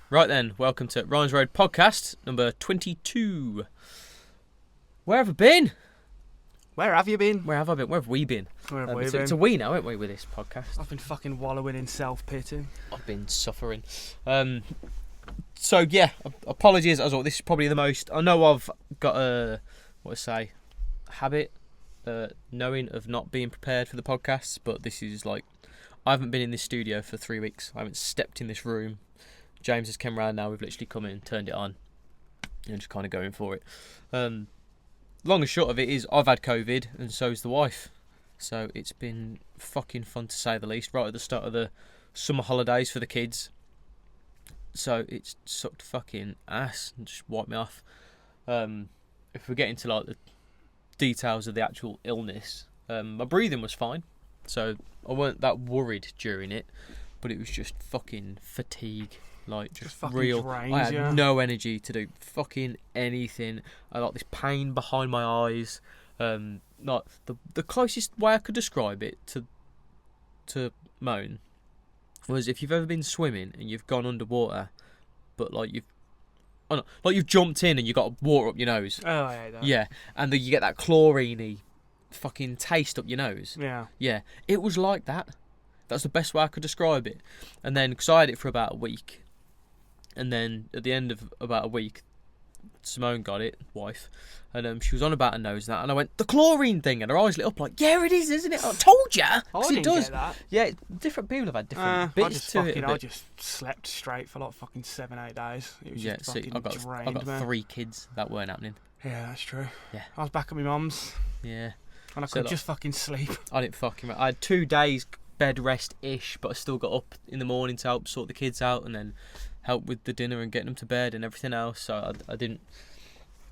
Right then, welcome to Ryan's Road Podcast, number 22. Where have I been? Where have you been? Where have I been? Where have we been? Where have we been? It's a we now, aren't we, with this podcast? I've been fucking wallowing in self-pity. I've been suffering. So, yeah, apologies as well. This is probably the most... I know I've got a, habit, knowing of not being prepared for the podcasts, but this is like... I haven't been in this studio for 3 weeks. I haven't stepped in this room. James has come round now. We've literally come in, turned it on, and just kind of going for it. Long and short of it is I've had COVID, and so has the wife. So it's been fucking fun to say the least. Right at the start of the summer holidays for the kids. So it's sucked fucking ass and just wiped me off. If we get into like the details of the actual illness, my breathing was fine. So I weren't that worried during it. But it was just fucking fatigue. Like, just real. Drains, I had no energy to do fucking anything. I got this pain behind my eyes. Like the closest way I could describe it to moan was if you've ever been swimming and you've gone underwater, but like you've jumped in and you got water up your nose. Oh, I hate that. Yeah, and then you get that chlorine-y fucking taste up your nose. Yeah, it was like that. That's the best way I could describe it. And then, because I had it for about a week, and then at the end of about a week, Simone got it, wife, and she was on about her nose and that, and I went, the chlorine thing, and her eyes lit up like, yeah, it is, isn't it? I told ya! I didn't it does. get that. Yeah, different people have had different bits to it. I just slept straight for like fucking 7-8 days. It was just fucking drained, I got man. 3 kids. That weren't happening. Yeah, that's true. Yeah. I was back at my mum's. Yeah. And I could just fucking sleep. I didn't fucking... I had 2 days bed rest-ish, but I still got up in the morning to help sort the kids out and then help with the dinner and getting them to bed and everything else, so I didn't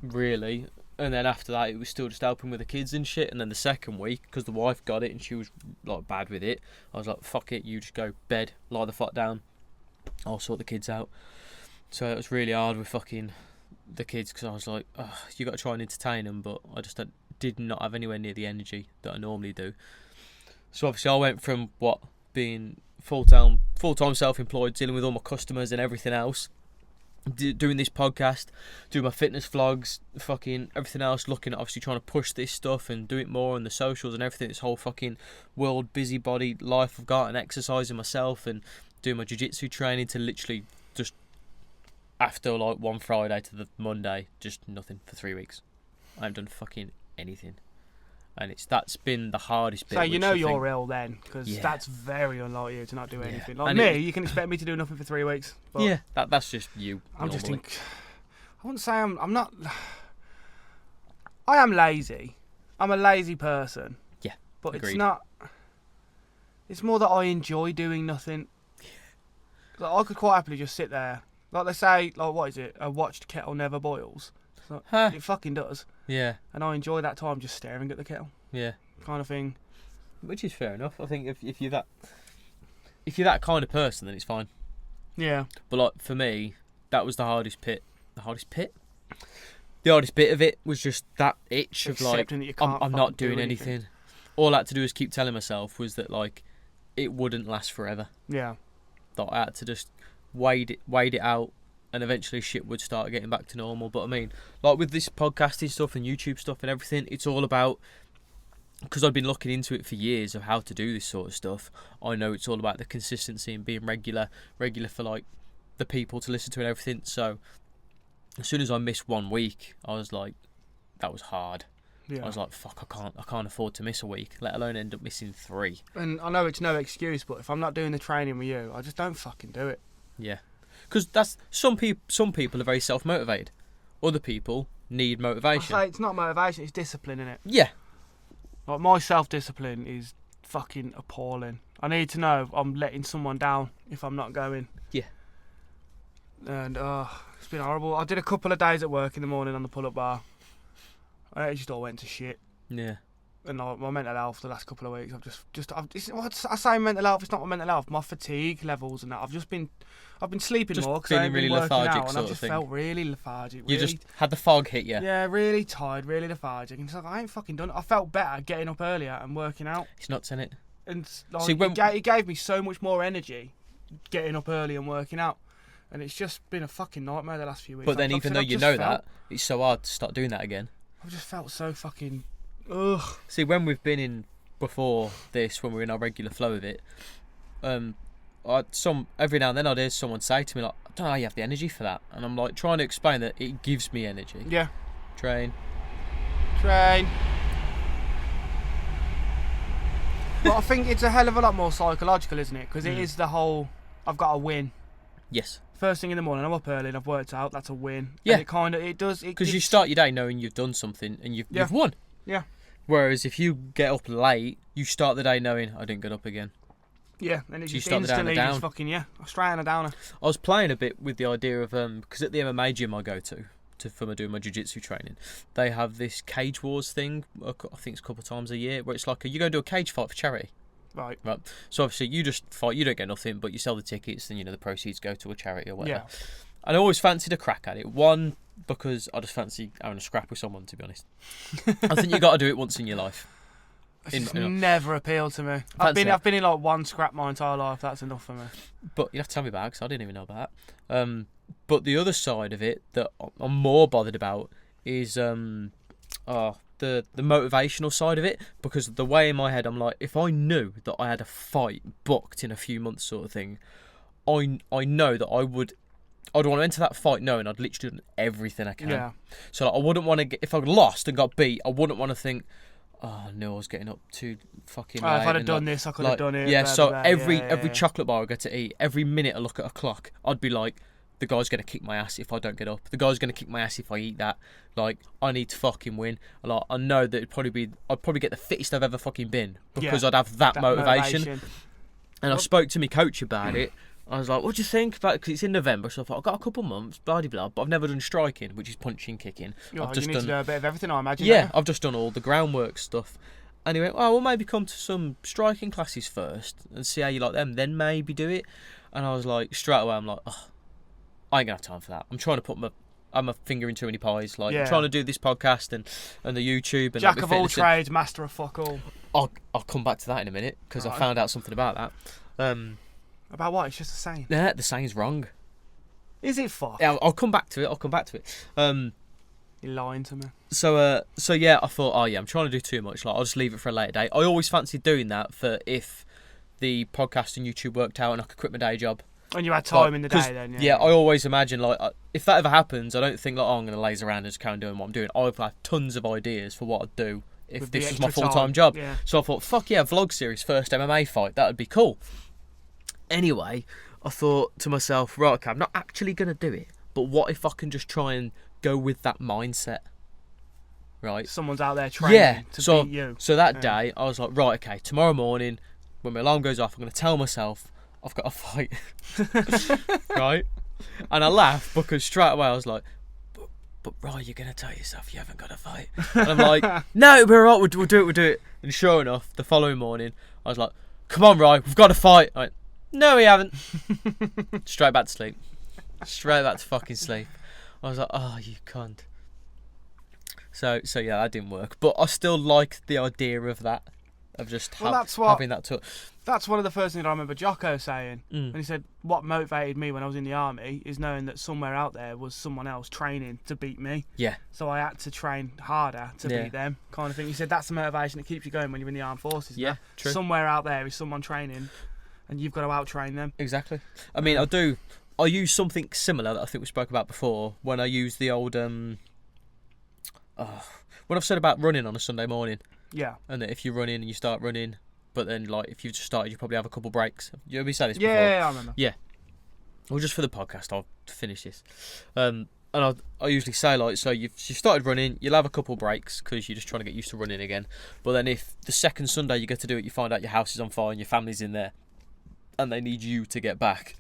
really. And then after that it was still just helping with the kids and shit. And then the second week, because the wife got it and she was like bad with it, I was like, fuck it, you just go bed, lie the fuck down, I'll sort the kids out. So it was really hard with fucking the kids, because I was like, oh, you got to try and entertain them, but I just did not have anywhere near the energy that I normally do. So obviously I went from being full-time self-employed, dealing with all my customers and everything else, doing this podcast, doing my fitness vlogs, fucking everything else, looking at obviously trying to push this stuff and do it more on the socials and everything, this whole fucking world busybody life I've got, and exercising myself and doing my jiu-jitsu training, to literally just after like one Friday to the Monday, just nothing for 3 weeks. I haven't done fucking anything. And that's been the hardest bit. So you know you're ill then, because that's very unlike you to not do anything. Like me, you can expect me to do nothing for 3 weeks. But yeah, that's just you. I wouldn't say I'm not. I am lazy. I'm a lazy person. Yeah, but agreed. It's not. It's more that I enjoy doing nothing. Like, I could quite happily just sit there. Like they say, like what is it? A watched kettle never boils. Like, it fucking does. Yeah. And I enjoy that time just staring at the kettle. Yeah. Kind of thing. Which is fair enough. I think if you're that kind of person, then it's fine. Yeah. But like for me, that was the hardest bit. The hardest bit of it was just that itch of like, I'm not doing anything. All I had to do is keep telling myself was that like it wouldn't last forever. Yeah. That I had to just wait it out. And eventually shit would start getting back to normal. But I mean, like with this podcasting stuff and YouTube stuff and everything, it's all about, because I've been looking into it for years of how to do this sort of stuff. I know it's all about the consistency and being regular for like the people to listen to and everything. So as soon as I missed 1 week, I was like, that was hard. Yeah. I was like, fuck, I can't afford to miss a week, let alone end up missing 3. And I know it's no excuse, but if I'm not doing the training with you, I just don't fucking do it. Yeah. Because that's some people are very self-motivated. Other people need motivation. I say it's not motivation, it's discipline, innit? Yeah. Like my self-discipline is fucking appalling. I need to know I'm letting someone down if I'm not going. Yeah. And it's been horrible. I did a couple of days at work in the morning on the pull-up bar. And it just all went to shit. Yeah. And my mental health the last couple of weeks, I say mental health, it's not my mental health, my fatigue levels and that. I've been sleeping just more because I've been really working lethargic out, and I've just felt really lethargic. You just had the fog hit you. Yeah, really tired, really lethargic. And it's like, I ain't fucking done it. I felt better getting up earlier and working out. It's nuts, innit? And like, it gave me so much more energy getting up early and working out. And it's just been a fucking nightmare the last few weeks. But then, even though you know that, it's so hard to start doing that again. I've just felt so fucking... Ugh. See, when we've been in before this, when we're in our regular flow of it, every now and then I'd hear someone say to me, like, I don't know how you have the energy for that. And I'm like, trying to explain that it gives me energy. Yeah. Train. But I think it's a hell of a lot more psychological, isn't it? Because it is the whole, I've got to win. Yes. First thing in the morning, I'm up early and I've worked out, that's a win. Yeah. And it does. Because you start your day knowing you've done something and you've won. Yeah. Whereas if you get up late, you start the day knowing, I didn't get up again. Yeah, and it's So you just start the day on a instantly down. just fucking, straight on a downer. I was playing a bit with the idea of, because at the MMA gym I go to for doing my jiu-jitsu training, they have this Cage Wars thing, I think it's a couple of times a year, where it's like, you go do a cage fight for charity. Right. So obviously you just fight, you don't get nothing, but you sell the tickets and, the proceeds go to a charity or whatever. Yeah. And I always fancied a crack at it. One, because I just fancy having a scrap with someone, to be honest. I think you got to do it once in your life. It's never appealed to me. I've been in like one scrap my entire life. That's enough for me. But you have to tell me about it, because I didn't even know about that. But the other side of it that I'm more bothered about is the motivational side of it, because the way in my head I'm like, if I knew that I had a fight booked in a few months sort of thing, I know that I'd want to enter that fight knowing I'd literally done everything I can. Yeah. So I wouldn't want to if I lost and got beat, I wouldn't want to think, oh no, I was getting up too fucking late. If I'd have done this, I could have done it. Yeah, blah, blah, every chocolate bar I go to eat, every minute I look at a clock, I'd be like, the guy's going to kick my ass if I don't get up. The guy's going to kick my ass if I eat that. Like, I need to fucking win. Like, I know that I'd probably get the fittest I've ever fucking been, because I'd have that motivation. And I spoke to my coach about it. I was like, what do you think about it? Because it's in November, so I thought, I've got a couple months, blah, blah, blah, but I've never done striking, which is punching, kicking. I've just done to do a bit of everything, I imagine. Yeah, I've just done all the groundwork stuff. And he went, well, we'll maybe come to some striking classes first and see how you like them, then maybe do it. And I was like, straight away, I'm like, oh, I ain't going to have time for that. I'm trying to put my finger in too many pies. Like, I'm trying to do this podcast and the YouTube. And Jack of all trades, master of fuck all. I'll come back to that in a minute, because I found out something about that. About what? It's just a saying. Yeah, the saying's wrong. Is it fuck? Yeah, I'll come back to it. You're lying to me. So yeah, I thought, I'm trying to do too much. Like, I'll just leave it for a later date. I always fancied doing that for if the podcast and YouTube worked out and I could quit my day job. And you had time in the day then, yeah. I always imagine, like, if that ever happens, I don't think, like, I'm going to laze around and just carry on doing what I'm doing. I've had tons of ideas for what I'd do if this was my full-time job. Yeah. So I thought, fuck yeah, vlog series, first MMA fight. That would be cool. Anyway, I thought to myself, right, okay, I'm not actually going to do it, but what if I can just try and go with that mindset? Right? Someone's out there training to beat you. So that day, I was like, right, okay, tomorrow morning, when my alarm goes off, I'm going to tell myself I've got a fight. Right? And I laughed, because straight away I was like, but Roy, you're going to tell yourself you haven't got a fight. And I'm like, no, we're all right, we'll do it. And sure enough, the following morning, I was like, come on, Roy, we've got a fight. I went, no, we haven't. Straight back to sleep. Straight back to fucking sleep. I was like, oh, you cunt. So yeah, that didn't work. But I still like the idea of that, of just having that talk. That's one of the first things I remember Jocko saying. And he said, what motivated me when I was in the army is knowing that somewhere out there was someone else training to beat me. Yeah. So I had to train harder to beat them, kind of thing. He said that's the motivation that keeps you going when you're in the armed forces. Yeah, true. Somewhere out there is someone training, and you've got to out-train them. Exactly. I mean, I use something similar that I think we spoke about before when I use the old when I've said about running on a Sunday morning. Yeah. And that if you run in and you start running, but then, like, if you've just started, you probably have a couple breaks. You heard me say this before? Yeah, I remember. Yeah. Well, just for the podcast, I'll finish this. And I usually say, like, so you've started running, you'll have a couple breaks because you're just trying to get used to running again. But then if the second Sunday you get to do it, you find out your house is on fire and your family's in there and they need you to get back,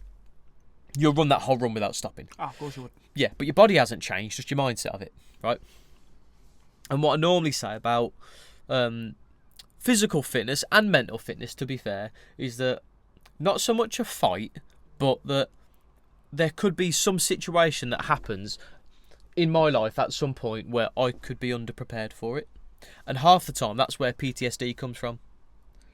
you'll run that whole run without stopping. Oh, of course you would. Yeah, but your body hasn't changed, just your mindset of it, right? And what I normally say about physical fitness and mental fitness, to be fair, is that not so much a fight, but that there could be some situation that happens in my life at some point where I could be underprepared for it. And half the time, that's where PTSD comes from.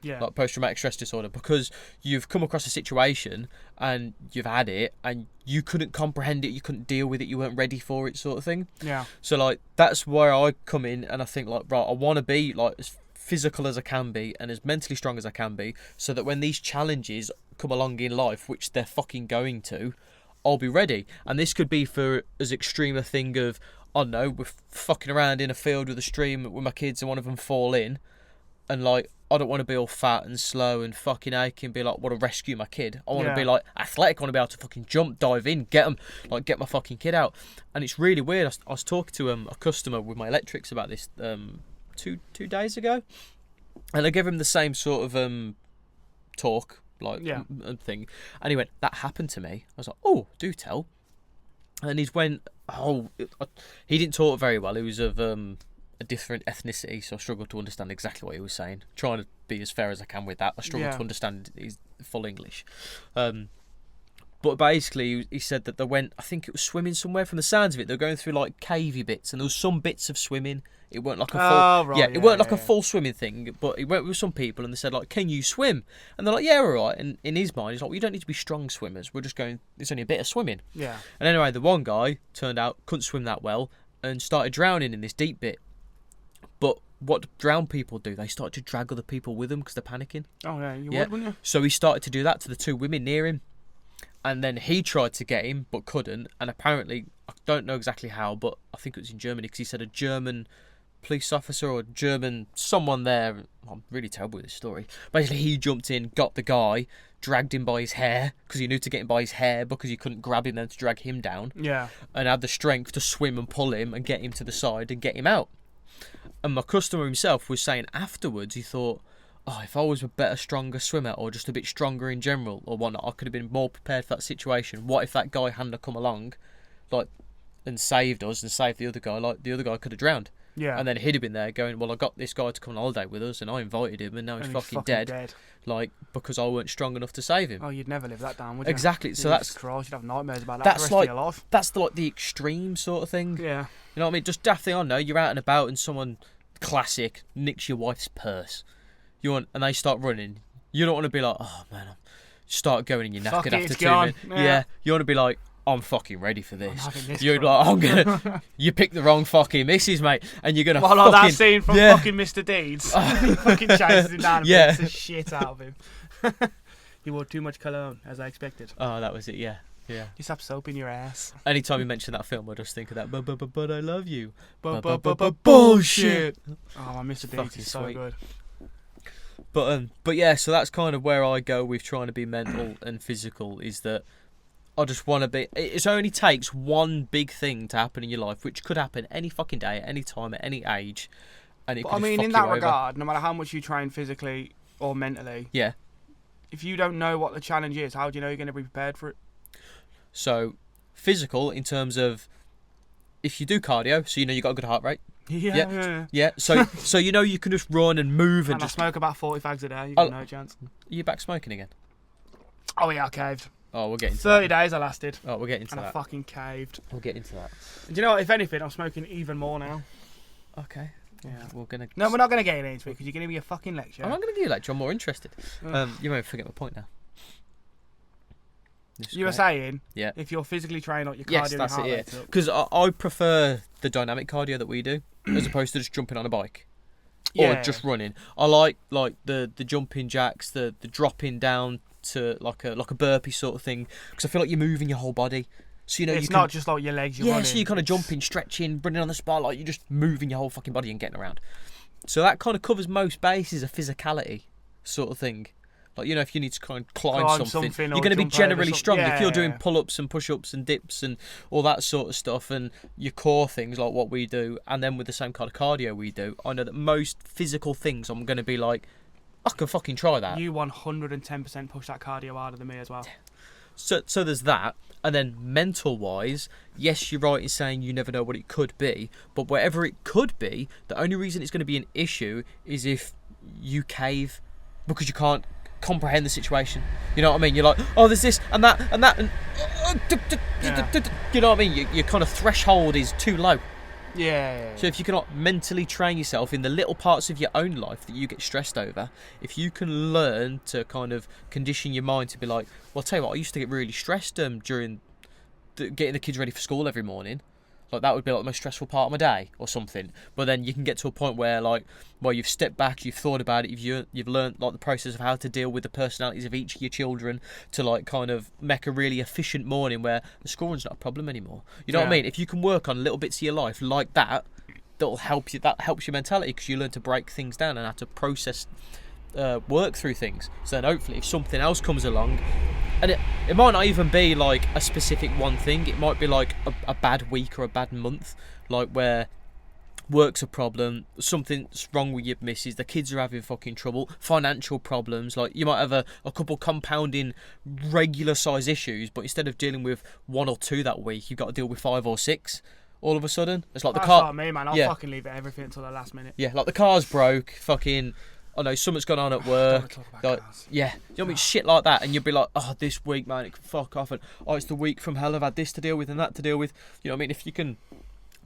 Yeah. like post-traumatic stress disorder, because you've come across a situation and you've had it and you couldn't comprehend it, you couldn't deal with it, you weren't ready for it, sort of thing. Yeah. So like that's where I come in, and I think like, right, I want to be like as physical as I can be and as mentally strong as I can be, so that when these challenges come along in life, which they're fucking going to, I'll be ready. And this could be for as extreme a thing of, I don't know, we're fucking around in a field with a stream with my kids and one of them fall in, and like, I don't want to be all fat and slow and fucking aching and be like, want to rescue my kid. I want to be like athletic. I want to be able to fucking jump, dive in, get them, like get my fucking kid out. And it's really weird. I was talking to a customer with my electrics about this two days ago, and I gave him the same sort of talk, like thing, and he went, that happened to me. I was like, oh, do tell. And he went, he didn't talk very well. He was of a different ethnicity, so I struggled to understand exactly what he was saying. Trying to be as fair as I can with that, I struggled to understand his full English. But basically, he said that they went, I think it was swimming somewhere. From the sounds of it, they were going through like cavey bits, and there was some bits of swimming. It weren't like a full, it weren't like a full swimming thing. But he went with some people, and they said like, "Can you swim?" And they're like, "Yeah, all right." And in his mind, he's like, "Well, you don't need to be strong swimmers. We're just going. It's only a bit of swimming." Yeah. And anyway, the one guy turned out couldn't swim that well and started drowning in this deep bit. But what drowned people do, they start to drag other people with them because they're panicking. Oh yeah, you would, wouldn't you? So he started to do that to the two women near him. And then he tried to get him, but couldn't. And apparently, I don't know exactly how, but I think it was in Germany, because he said a German police officer or someone there, I'm really terrible with this story. Basically, he jumped in, got the guy, dragged him by his hair, because he knew to get him by his hair, because you couldn't grab him then to drag him down. Yeah. And had the strength to swim and pull him and get him to the side and get him out. And my customer himself was saying afterwards, he thought, oh, if I was a better, stronger swimmer, or just a bit stronger in general, or whatnot, I could have been more prepared for that situation. What if that guy hadn't come along, like, and saved us and saved the other guy? Like, the other guy could have drowned. Yeah. And then he'd have been there going, well, I got this guy to come on holiday with us, and I invited him, and now he's fucking dead. Like, because I weren't strong enough to save him. Oh, you'd never live that down, would you? Exactly. So that's Christ, you'd have nightmares about that that's for the rest of your life. That's the extreme sort of thing. Yeah. You know what I mean? Just daft thing I know. You're out and about, and someone classic nicks your wife's purse. And they start running. You don't want to be like, oh man, start going in your knackered after 2 minutes. Yeah. You want to be like, I'm fucking ready for this. You're like, you picked the wrong fucking missus, mate, and you're gonna. Well, fucking, like that scene from fucking Mr. Deeds. He fucking chases him down and beats the shit out of him. You wore too much cologne, as I expected. Oh, that was it. Yeah. Yeah. Just have soap in your ass. Anytime you mention that film, I just think of that. But I love you. Bullshit. Oh, my Mr. Deeds is so good. But yeah, so that's kind of where I go with trying to be mental and physical, is that I just want to be. It only takes one big thing to happen in your life, which could happen any fucking day, at any time, at any age, and it. But could in that regard, no matter how much you train physically or mentally, if you don't know what the challenge is, how do you know you're going to be prepared for it? So, physical in terms of if you do cardio, so you know you got a good heart rate. Yeah. So you know you can just run and move and just. I smoke about 40 fags a day. You got no chance. Are you back smoking again? Oh yeah, I caved. Oh, we'll get into 30 days I lasted. Oh, we'll get into that. And I fucking caved. We'll get into that. Do you know what? If anything, I'm smoking even more now. Okay. Yeah. No, we're not gonna get into it because you're gonna be a fucking lecture. I'm not gonna give you a lecture. I'm more interested. You may forget my point now. You were saying, yeah, if you're physically trained, like your cardio, that's it. Because I prefer the dynamic cardio that we do, as opposed to just jumping on a bike or just running. I like the jumping jacks, the dropping down to like a burpee sort of thing, because I feel like you're moving your whole body. So it's not just like your legs. You're running. So you're kind of jumping, stretching, running on the spot, like you're just moving your whole fucking body and getting around. So that kind of covers most bases of physicality, sort of thing. Like, you know, if you need to kind of climb something you're going to be generally strong. If you're doing pull-ups and push-ups and dips and all that sort of stuff, and your core things like what we do, and then with the same kind of cardio we do, I know that most physical things I'm going to be like, I can fucking try that. You 110% push that cardio harder than me as well. So there's that. And then mental-wise, yes, you're right in saying you never know what it could be, but whatever it could be, the only reason it's going to be an issue is if you cave because you can't comprehend the situation. You know what I mean? You're like, oh, there's this and that and that, and you know what I mean? Your kind of threshold is too low. Yeah. So if you cannot mentally train yourself in the little parts of your own life that you get stressed over, if you can learn to kind of condition your mind to be like, well, I'll tell you what, I used to get really stressed during getting the kids ready for school every morning. Like, that would be like the most stressful part of my day or something. But then you can get to a point where, like, well, you've stepped back, you've thought about it, you've learned, like, the process of how to deal with the personalities of each of your children to, like, kind of make a really efficient morning where the school run's not a problem anymore. You know what I mean? If you can work on little bits of your life like that, that'll help you. That helps your mentality because you learn to break things down and how to process, work through things. So then hopefully if something else comes along, and it might not even be like a specific one thing, it might be like a bad week or a bad month, like where work's a problem, something's wrong with your missus, the kids are having fucking trouble, financial problems, like you might have a couple compounding regular size issues, but instead of dealing with 1 or 2 that week, you've got to deal with 5 or 6 all of a sudden. It's like the car. That's like me, man. I'll fucking leave everything until the last minute. Yeah, like the car's broke, fucking, I know something's gone on at work. Like, yeah, you know what I mean? Shit like that, and you'll be like, oh, this week, man, it can fuck off, and oh, it's the week from hell. I've had this to deal with and that to deal with. You know what I mean? If you can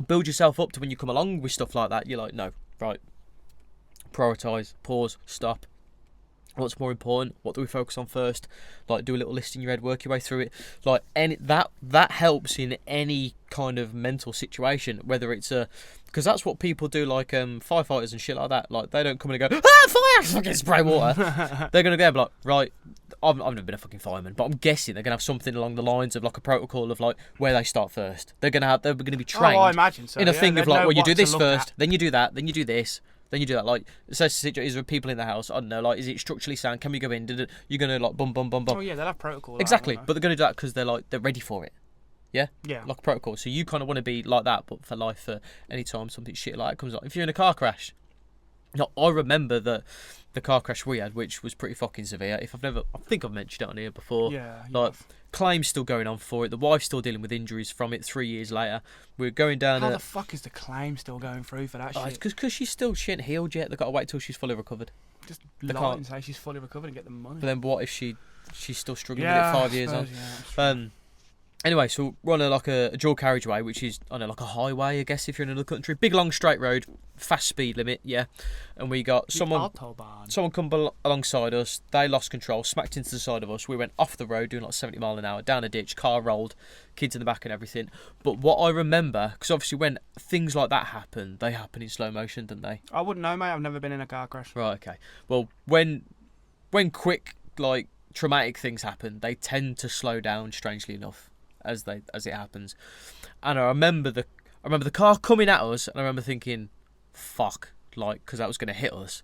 build yourself up to when you come along with stuff like that, you're like, no, right, prioritise, pause, stop. What's more important? What do we focus on first? Like, do a little list in your head, work your way through it. Like, that helps in any kind of mental situation, whether it's because that's what people do, like firefighters and shit like that. Like, they don't come in and go, fire, fucking spray water. They're gonna go like, right, I've never been a fucking fireman, but I'm guessing they're gonna have something along the lines of like a protocol of like where they start first. They're gonna be trained. Oh, I imagine so. In a thing of like, well, you do this first, at. then you do that, then you do this. Then you do that, like, so is there people in the house? I don't know, like, is it structurally sound? Can we go in? You're going to, like, bum. Oh, yeah, they'll have protocol. Exactly, but they're going to do that because they're ready for it. Yeah? Yeah. Like a protocol. So you kind of want to be like that, but for life, for any time something shit like that comes up. If you're in a car crash, now, I remember the car crash we had, which was pretty fucking severe. I think I've mentioned it on here before. Yeah. Like, claims still going on for it. The wife's still dealing with injuries from it 3 years later. We're going down. How the fuck is the claim still going through for that shit? Because she ain't healed yet. They've got to wait till she's fully recovered. Just lie and say she's fully recovered and get the money. But then what if she's still struggling with it 5 years on? Yeah, anyway, so we're on a dual carriageway, which is on like a highway, I guess, if you're in another country. Big long straight road, fast speed limit, yeah. And we got someone come alongside us. They lost control, smacked into the side of us. We went off the road doing like 70 mile an hour, down a ditch, car rolled, kids in the back and everything. But what I remember, because obviously when things like that happen, they happen in slow motion, don't they? I wouldn't know, mate. I've never been in a car crash. Right, okay. Well, when quick, like, traumatic things happen, they tend to slow down, strangely enough, as it happens. And I remember the car coming at us, and I remember thinking, fuck, like, because that was going to hit us.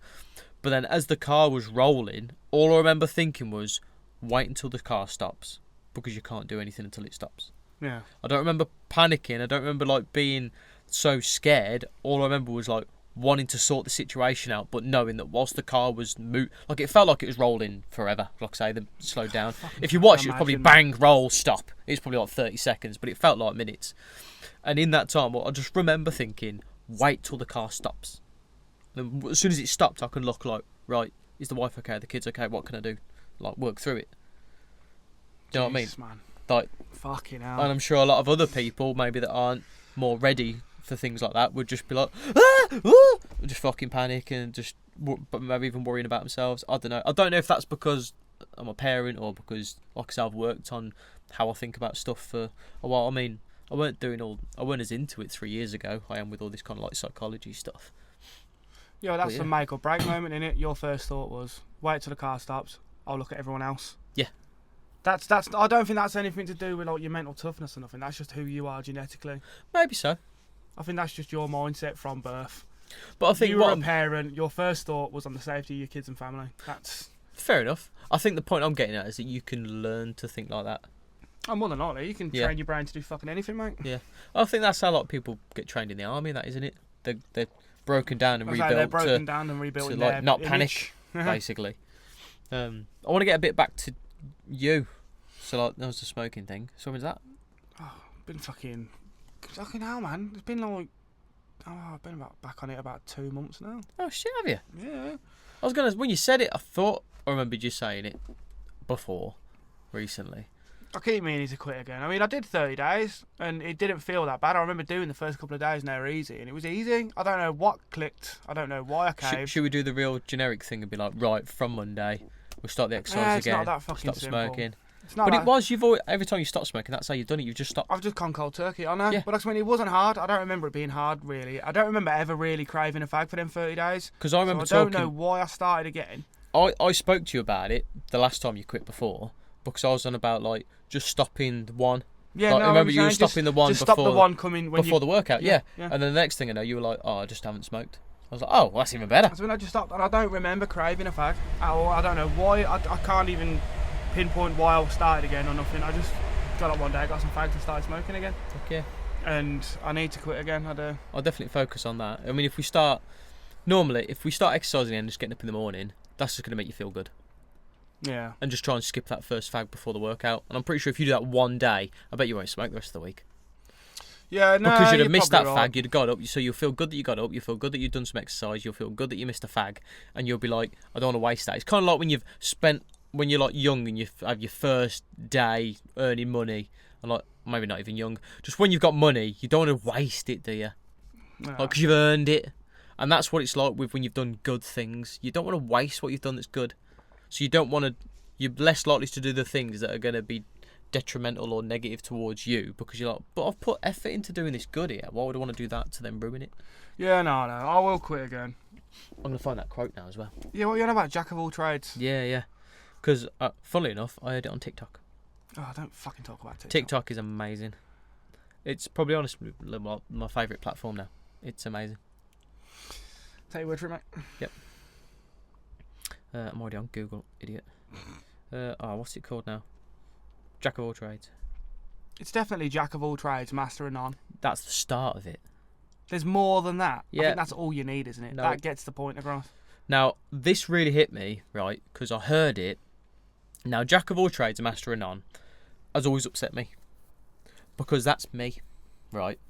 But then as the car was rolling, all I remember thinking was, wait until the car stops, because you can't do anything until it stops. Yeah. I don't remember panicking. I don't remember, like, being so scared. All I remember was, like, wanting to sort the situation out, but knowing that whilst the car was like, it felt like it was rolling forever. Like I say, then slowed down. If you watch, it was probably bang, roll, stop. It's probably like 30 seconds, but it felt like minutes. And in that time, I just remember thinking, wait till the car stops. And as soon as it stopped, I can look like, right, is the wife okay? The kids okay? What can I do? Like, work through it. Do you know what I mean? Man. Like, fucking hell. And I'm sure a lot of other people, maybe that aren't more ready for things like that, would just be like, just fucking panic and just maybe even worrying about themselves. I don't know. I don't know if that's because I'm a parent or because, like I said, I've worked on how I think about stuff for a while. I mean, I weren't as into it 3 years ago. I am with all this kind of like psychology stuff. Yeah, that's the make or break moment, innit? Your first thought was, wait till the car stops. I'll look at everyone else. Yeah. That's. I don't think that's anything to do with like your mental toughness or nothing. That's just who you are genetically. Maybe so. I think that's just your mindset from birth. But I think you were a parent. Your first thought was on the safety of your kids and family. That's fair enough. I think the point I'm getting at is that you can learn to think like that. Oh, more than likely, you can train your brain to do fucking anything, mate. Yeah, I think that's how a lot of people get trained in the army. That isn't it? They're broken down and rebuilt. They're broken down and rebuilt to in like their not image. panic, basically. I want to get a bit back to you. So like, that was the smoking thing. So when was that? Oh, been fucking hell, man. It's been like. Oh, I've been back on it about 2 months now. Oh shit, have you? Yeah. I was when you said it, I thought I remembered you saying it before, recently. I keep meaning to quit again. I mean, I did 30 days, and it didn't feel that bad. I remember doing the first couple of days, and they were easy, and it was easy. I don't know what clicked. I don't know why I caved. Should we do the real generic thing and be like, right, from Monday, we'll start the exercise it's again, not that fucking stop simple. smoking. It's not But that... it was, you've always, every time you stop smoking, that's how you've done it, you've just stopped. I've just gone cold turkey, I know. Yeah. But I mean, it wasn't hard. I don't remember it being hard, really. I don't remember ever really craving a fag for them 30 days. Because I remember I don't know why I started again. I spoke to you about it the last time you quit before, because I was on about, like, just stopping the one. Yeah, Like, no, remember you were just, stopping the one just before, stop the one coming when before the workout, yeah. yeah. And then the next thing I know, you were like, oh, I just haven't smoked. I was like, oh, well, that's even better. That's when I just stopped, and I don't remember craving a fag at all. I don't know why. I can't even pinpoint why I started again or nothing. I just got up one day, got some fags, and started smoking again. Okay. And I need to quit again. I do. I'll definitely focus on that. I mean, if we start exercising and just getting up in the morning, that's just going to make you feel good. Yeah. And just try and skip that first fag before the workout. And I'm pretty sure if you do that one day, I bet you won't smoke the rest of the week. Yeah, no, Because you'd have missed that right. fag, you'd have got up, so you'll feel good that you got up, you'll feel good that you've done some exercise, you'll feel good that you missed a fag, and you'll be like, I don't want to waste that. It's kind of like when you're like young and you have your first day earning money, and like, maybe not even young, just when you've got money, you don't want to waste it, do you? No. Like, because you've earned it. And that's what it's like with when you've done good things. You don't want to waste what you've done that's good. So you're less likely to do the things that are going to be detrimental or negative towards you, because you're like, but I've put effort into doing this good here. Why would I want to do that to then ruin it? Yeah, no, I will quit again. I'm going to find that quote now as well. Yeah, what are you on about? Jack of all trades. Yeah. Because, funnily enough, I heard it on TikTok. Oh, don't fucking talk about TikTok. TikTok is amazing. It's probably honestly my favourite platform now. It's amazing. Take your word for it, mate. Yep. I'm already on Google, idiot. What's it called now? Jack of all trades. It's definitely Jack of all trades, master of none. That's the start of it. There's more than that. Yeah. I think that's all you need, isn't it? No. That gets the point across. Now, this really hit me, right, because I heard it. Now, Jack of all trades, master of none, has always upset me. Because that's me, right?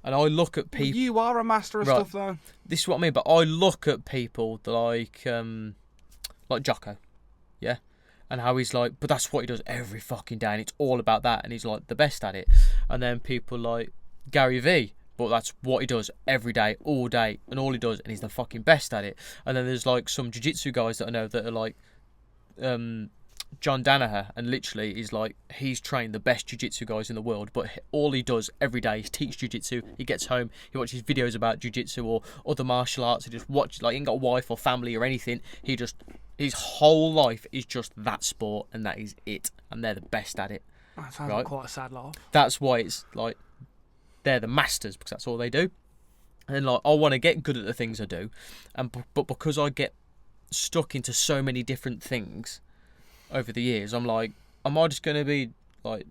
And I look at people... You are a master of stuff, though. This is what I mean, but I look at people like Jocko, yeah? And how he's like, but that's what he does every fucking day, and it's all about that, and he's like the best at it. And then people like Gary V, but that's what he does every day, all day, and all he does, and he's the fucking best at it. And then there's like some jiu-jitsu guys that I know that are like John Danaher, and literally is like, he's trained the best jiu-jitsu guys in the world, but all he does every day is teach jiu-jitsu. He gets home, he watches videos about jiu-jitsu or other martial arts. He just watches, like, he ain't got a wife or family or anything. His whole life is just that sport, and that is it, and they're the best at it. That sounds like quite a sad life. That's why it's like they're the masters, because that's all they do. And like, I want to get good at the things I do, but because I get stuck into so many different things over the years, I'm like, am I just going to be like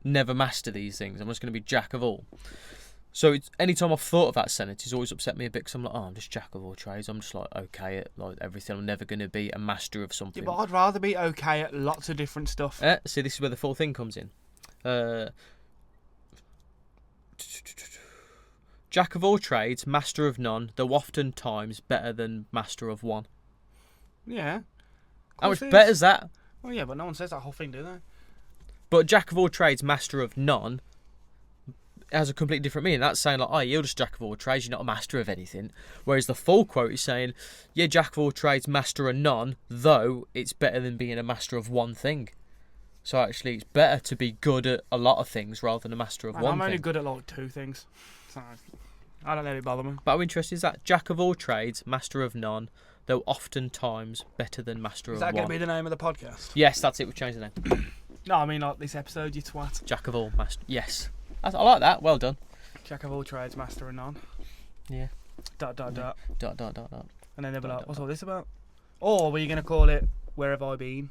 never master these things? I'm just going to be jack of all. So it's, anytime I've thought of that sentence, it's always upset me a bit, because I'm like, oh, I'm just jack of all trades. I'm just like okay at like everything. I'm never going to be a master of something. Yeah, but I'd rather be okay at lots of different stuff. See, this is where the full thing comes in. Jack of all trades, master of none, though oftentimes better than master of one. Yeah. How much better is that? Well, yeah, but no one says that whole thing, do they? But jack of all trades, master of none, has a completely different meaning. That's saying like, oh, you're just jack of all trades, you're not a master of anything. Whereas the full quote is saying, yeah, jack of all trades, master of none, though it's better than being a master of one thing. So actually, it's better to be good at a lot of things rather than a master of one thing. I'm only good at like two things. So I don't let it bother me. But how interesting is that? Jack of all trades, master of none, though oftentimes better than master of one. Is that going to be the name of the podcast? Yes, that's it. We've changed the name. No, I mean like this episode, you twat. Jack of all, master. Yes. I like that. Well done. Jack of all trades, master of none. Yeah. Dot, dot, dot. Dot, dot, dot, dot. And then they'll be Dot, like, dot, what's dot. all this about? Or were you going to call it Where Have I Been?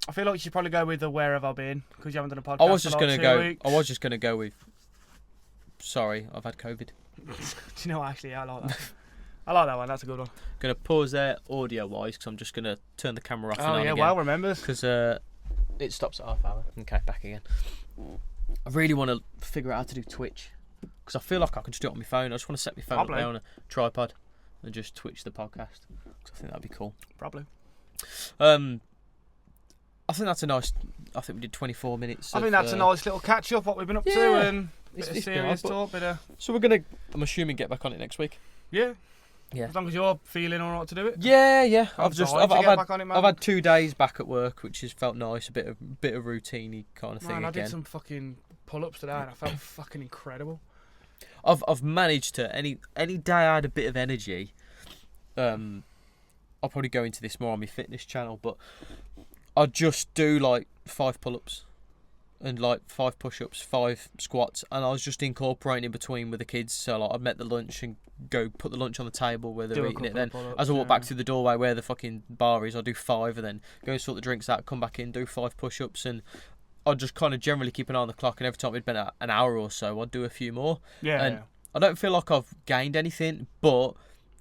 I feel like you should probably go with the Where Have I Been, because you haven't done a podcast I was just for like gonna 2 go. weeks. I was just gonna go with. Sorry, I've had COVID. Do you know what, actually, I like that. I like that one, that's a good one. Gonna pause there audio wise, because I'm just gonna turn the camera off. Oh yeah, well remembers. Because it stops at half hour. Okay, back again. I really want to figure out how to do Twitch, because I feel like I can just do it on my phone. I just want to set my phone up there on a tripod and just Twitch the podcast, because I think that'd be cool. Probably. I think that's a nice I think we did 24 minutes. I think that's a nice little catch up what we've been up to, and it's bit of serious talk. So we're gonna, I'm assuming, get back on it next week. Yeah. Yeah. As long as you're feeling alright to do it. Yeah. I've had 2 days back at work, which has felt nice. A bit of routine-y kind of thing. Man, I again. did some fucking pull-ups today, and I felt fucking incredible. I've managed to any day I had a bit of energy. I'll probably go into this more on my fitness channel, but I just do like 5 pull-ups and like 5 push-ups, 5 squats, and I was just incorporating in between with the kids. So like I'd met the lunch and go put the lunch on the table where they're eating it. Then as I walk back through the doorway where the fucking bar is, I do 5, and then go and sort the drinks out, come back in, do 5 push-ups, and I'd just kind of generally keep an eye on the clock. And every time it'd been an hour or so, I'd do a few more. And I don't feel like I've gained anything, but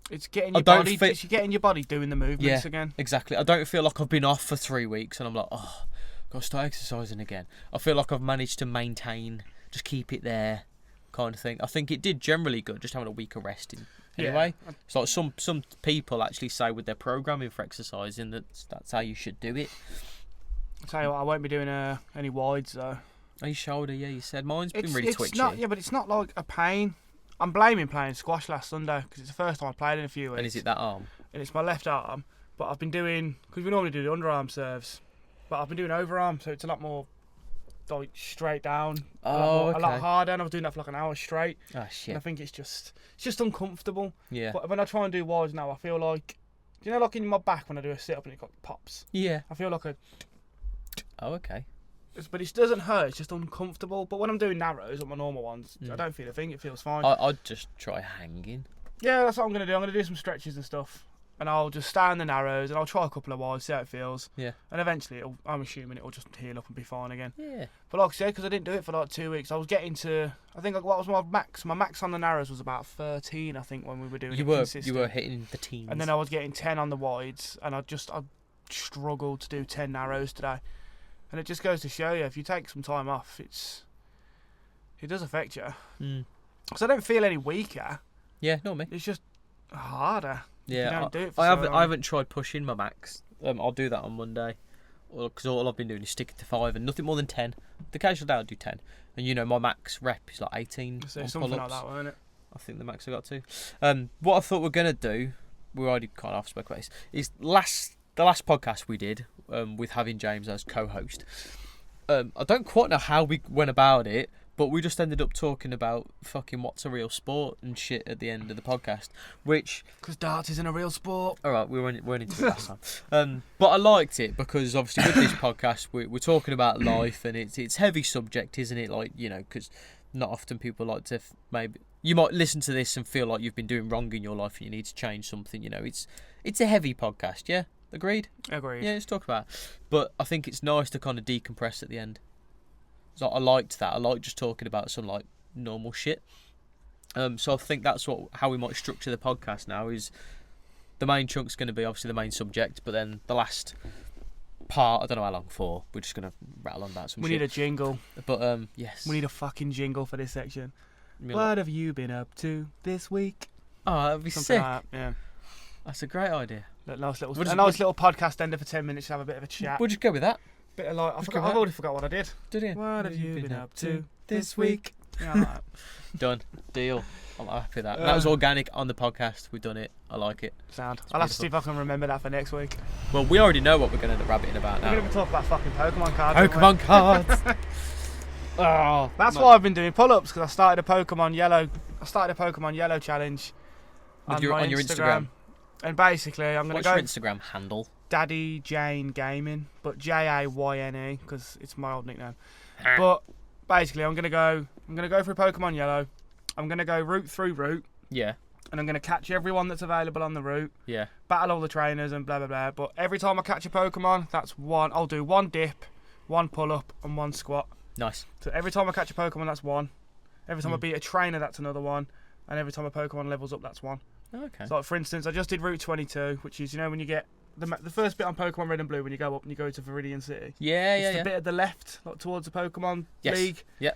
it's getting your body. It's getting your body doing the movements again. Exactly. I don't feel like I've been off for 3 weeks, and I'm like, oh, got to start exercising again. I feel like I've managed to maintain, just keep it there, kind of thing. I think it did generally good, just having a week of resting. Anyway, it's like some people actually say with their programming for exercising that's how you should do it. I'll tell you what, I won't be doing any wides though. Oh, your shoulder, yeah, you said. Mine's been really twitchy. But it's not like a pain. I'm blaming playing squash last Sunday because it's the first time I played in a few weeks. And is it that arm? And it's my left arm, but I've been doing, because we normally do the underarm serves, but I've been doing overarm, so it's a lot more like straight down, a lot harder, and I was doing that for like an hour straight. Oh shit! And I think it's just uncomfortable. Yeah. But when I try and do wides now, I feel like, you know, like in my back when I do a sit up and it got pops. Yeah. I feel like Oh, okay. But it doesn't hurt, it's just uncomfortable. But when I'm doing narrows, like my normal ones, I don't feel a thing, it feels fine. I'd just try hanging. Yeah, that's what I'm going to do. I'm going to do some stretches and stuff. And I'll just stay in the narrows and I'll try a couple of wides, see how it feels. Yeah. And eventually, I'm assuming it'll just heal up and be fine again. Yeah. But like I said, because I didn't do it for like 2 weeks, I was getting to, I think, what was my max? My max on the narrows was about 13, I think, when we were doing it consistent. You were hitting the teens. And then I was getting 10 on the wides, and I struggled to do 10 narrows today. And it just goes to show you, if you take some time off, it does affect you. So I don't feel any weaker. Yeah, not me. It's just harder. Yeah, if you don't do it for I haven't tried pushing my max. I'll do that on Monday, because all I've been doing is sticking to 5 and nothing more than 10. The occasional day I'll do 10, and you know my max rep is like 18. So something like that, won't it? I think the max I got to. What I thought we're gonna do, we already kind of spoke about this, is the last podcast we did, with having James as co-host. I don't quite know how we went about it, but we just ended up talking about fucking what's a real sport and shit at the end of the podcast, which... Because darts isn't a real sport. Alright, we weren't into it last time. But I liked it because obviously with this podcast we're talking about life, and it's heavy subject, isn't it? Like, you know, because not often people like to maybe... You might listen to this and feel like you've been doing wrong in your life and you need to change something, you know. It's a heavy podcast, yeah? Agreed? Agreed. Yeah, let's talk about it. But I think it's nice to kind of decompress at the end. So I liked that. I like just talking about some like normal shit. So I think that's how we might structure the podcast now. Is the main chunk's going to be obviously the main subject, but then the last part, I don't know how long for. We're just going to rattle on about some shit. We need a jingle. But yes, we need a fucking jingle for this section. What have you been up to this week? Oh, that'd be something sick. Like that. Yeah, that's a great idea. A nice little podcast ender for 10 minutes to have a bit of a chat. We'll just go with that. Bit of like, I've already forgot what I did. Did you? What have you been up to this week? Yeah, like that. Done. Deal. I'm happy with that. That was organic on the podcast. We've done it. I like it. Sound. I'll have to see if I can remember that for next week. Well, we already know what we're going to rabbiting about now. We're going to talk about fucking Pokemon cards. Pokemon cards. That's why I've been doing pull-ups, because I started a Pokemon Yellow challenge on your Instagram. And basically, I'm going to go... What's your Instagram handle? Daddy Jane Gaming, but Jayne, because it's my old nickname. But basically, I'm gonna go for Pokemon Yellow. I'm gonna go route through route. Yeah. And I'm gonna catch everyone that's available on the route. Yeah. Battle all the trainers and blah blah blah. But every time I catch a Pokemon, that's one. I'll do one dip, one pull up, and one squat. Nice. So every time I catch a Pokemon, that's one. Every time I beat a trainer, that's another one. And every time a Pokemon levels up, that's one. Okay. So like, for instance, I just did Route 22, which is, you know, when you get the first bit on Pokemon Red and Blue, when you go up and you go to Viridian City. It's the bit at the left, like towards the Pokemon League. Yeah.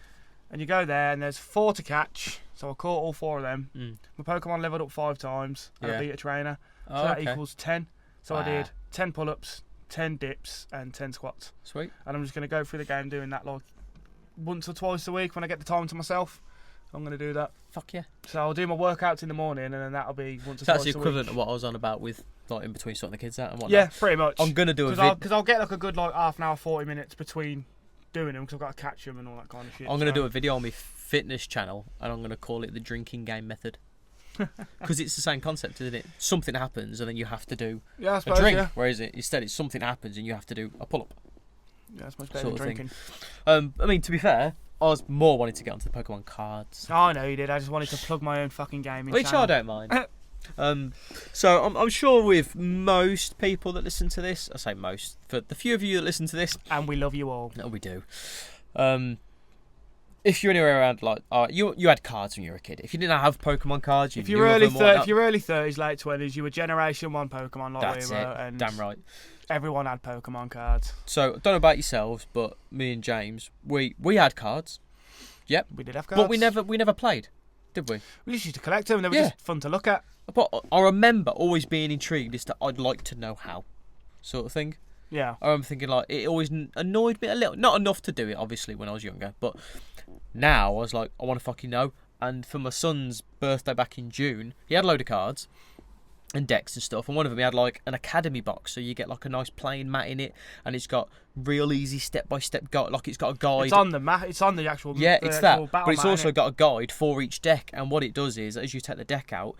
And you go there, and there's 4 to catch. So I caught all 4 of them. My Pokemon leveled up 5 times, and I beat a trainer. So that equals 10. So I did 10 pull-ups, 10 dips, and 10 squats. Sweet. And I'm just going to go through the game doing that like once or twice a week when I get the time to myself. I'm going to do that. Fuck yeah. So I'll do my workouts in the morning, and then that'll be once or So that's twice the a equivalent week. of what I was on about with like in between sorting the kids out and whatnot. Yeah, pretty much. I'm gonna do a vid. Because I'll get like a good like half an hour, 40 minutes between doing them because I've got to catch them and all that kind of shit. I'm gonna do a video on my fitness channel, and I'm gonna call it the drinking game method. Because it's the same concept, isn't it? Something happens, and then you have to do I suppose, a drink. yeah. Whereas instead, it's something happens, and you have to do a pull-up. Yeah, that's much better than Sort of drinking. I mean, to be fair, I was more wanting to get onto the Pokemon cards. Oh, I know you did. I just wanted to plug my own fucking game in. Which I don't mind. So I'm sure with most people that listen to this, I say most, for the few of you that listen to this, And we love you all. no, we do. If you're anywhere around, like, you had cards when you were a kid. If you didn't have Pokemon cards, If you're early 30s, late 20s, you were Generation 1 Pokemon like That's we were. it. And Damn right. everyone had Pokemon cards. So I don't know about yourselves, but me and James, we had cards. Yep. We did have cards. But we never played, did we? We just used to collect them. They were Yeah. just fun to look at. But I remember always being intrigued as to I'd like to know how, sort of thing. Yeah. I remember thinking like it always annoyed me a little, not enough to do it obviously when I was younger, but now I was like I want to fucking know. And for my son's birthday back in June, he had a load of cards and decks and stuff, and one of them he had like an academy box, so you get like a nice playing mat in it, and it's got real easy step-by-step guide, like it's got a guide. It's on the mat. It's on the actual. Yeah, the it's actual that, battle but it's mat, also innit? got a guide for each deck, and what it does is as you take the deck out